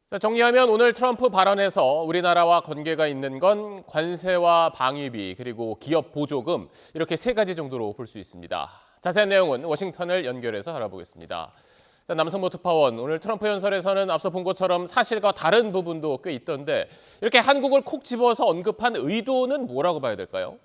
자, 정리하면 오늘 트럼프 발언에서 우리나라와 관계가 있는 건 관세와 방위비 그리고 기업 보조금 이렇게 세 가지 정도로 볼 수 있습니다. 자세한 내용은 워싱턴을 연결해서 알아보겠습니다. 자, 남성모터파원, 오늘 트럼프 연설에서는 앞서 본 것처럼 사실과 다른 부분도 꽤 있던데 이렇게 한국을 콕 집어서 언급한 의도는 뭐라고 봐야 될까요?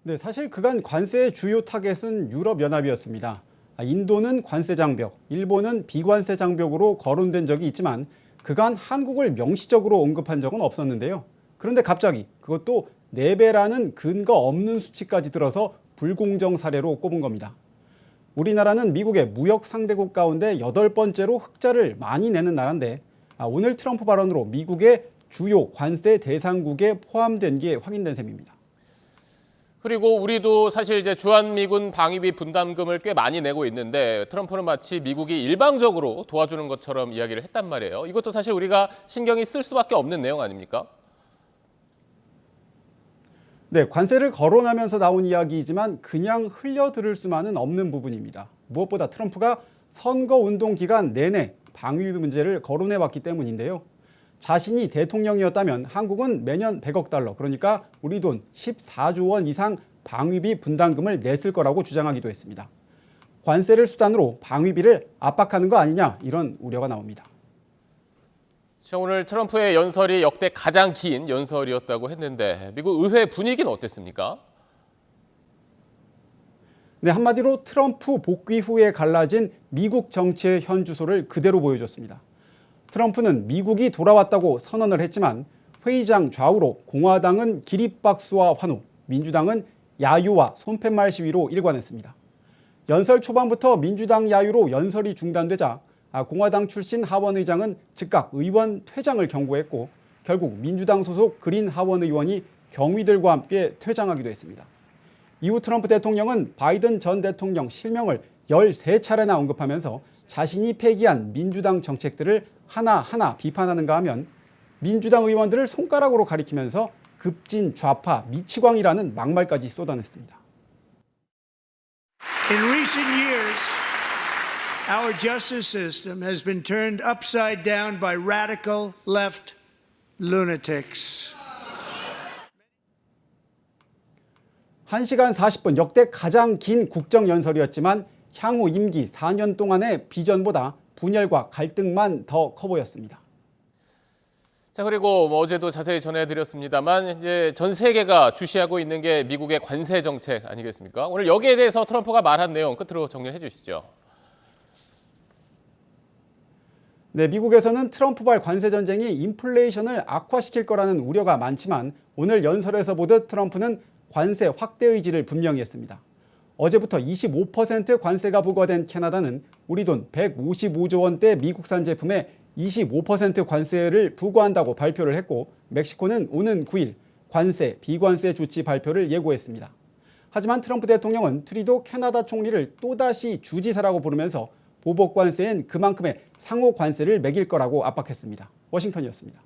네, 사실 그간 관세의 주요 타겟은 유럽연합이었습니다. 인도는 관세 장벽, 일본은 비관세 장벽으로 거론된 적이 있지만 그간 한국을 명시적으로 언급한 적은 없었는데요. 그런데 갑자기 그것도 4배라는 근거 없는 수치까지 들어서 불공정 사례로 꼽은 겁니다. 우리나라는 미국의 무역 상대국 가운데 8번째로 흑자를 많이 내는 나라인데 오늘 트럼프 발언으로 미국의 주요 관세 대상국에 포함된 게 확인된 셈입니다. 그리고 우리도 사실 이제 주한미군 방위비 분담금을 꽤 많이 내고 있는데 트럼프는 마치 미국이 일방적으로 도와주는 것처럼 이야기를 했단 말이에요. 이것도 사실 우리가 신경이 쓸 수밖에 없는 내용 아닙니까? 네, 관세를 거론하면서 나온 이야기이지만 그냥 흘려들을 수만은 없는 부분입니다. 무엇보다 트럼프가 선거운동 기간 내내 방위비 문제를 거론해왔기 때문인데요. 자신이 대통령이었다면 한국은 매년 100억 달러, 그러니까 우리 돈 14조 원 이상 방위비 분담금을 냈을 거라고 주장하기도 했습니다. 관세를 수단으로 방위비를 압박하는 거 아니냐, 이런 우려가 나옵니다. 오늘 트럼프의 연설이 역대 가장 긴 연설이었다고 했는데 미국 의회 분위기는 어땠습니까? 네, 한마디로 트럼프 복귀 후에 갈라진 미국 정치의 현주소를 그대로 보여줬습니다. 트럼프는 미국이 돌아왔다고 선언을 했지만 회의장 좌우로 공화당은 기립박수와 환호, 민주당은 야유와 손팻말 시위로 일관했습니다. 연설 초반부터 민주당 야유로 연설이 중단되자 공화당 출신 하원 의장은 즉각 의원 퇴장을 경고했고 결국 민주당 소속 그린 하원 의원이 경위들과 함께 퇴장하기도 했습니다. 이후 트럼프 대통령은 바이든 전 대통령 실명을 13차례나 언급하면서 자신이 폐기한 민주당 정책들을 하나하나 비판하는가 하면 민주당 의원들을 손가락으로 가리키면서 급진 좌파 미치광이라는 막말까지 쏟아냈습니다. In recent years, our justice system has been turned upside down by radical left lunatics. 1시간 40분 역대 가장 긴 국정연설이었지만 향후 임기 4년 동안의 비전보다 분열과 갈등만 더 커 보였습니다. 자, 그리고 어제도 자세히 전해드렸습니다만 이제 전 세계가 주시하고 있는 게 미국의 관세 정책 아니겠습니까? 오늘 여기에 대해서 트럼프가 말한 내용 끝으로 정리해 주시죠. 네, 미국에서는 트럼프발 관세 전쟁이 인플레이션을 악화시킬 거라는 우려가 많지만 오늘 연설에서 보듯 트럼프는 관세 확대 의지를 분명히 했습니다. 어제부터 25% 관세가 부과된 캐나다는 우리 돈 155조 원대 미국산 제품에 25% 관세를 부과한다고 발표를 했고 멕시코는 오는 9일 관세, 비관세 조치 발표를 예고했습니다. 하지만 트럼프 대통령은 트리도 캐나다 총리를 또다시 주지사라고 부르면서 보복 관세엔 그만큼의 상호 관세를 매길 거라고 압박했습니다. 워싱턴이었습니다.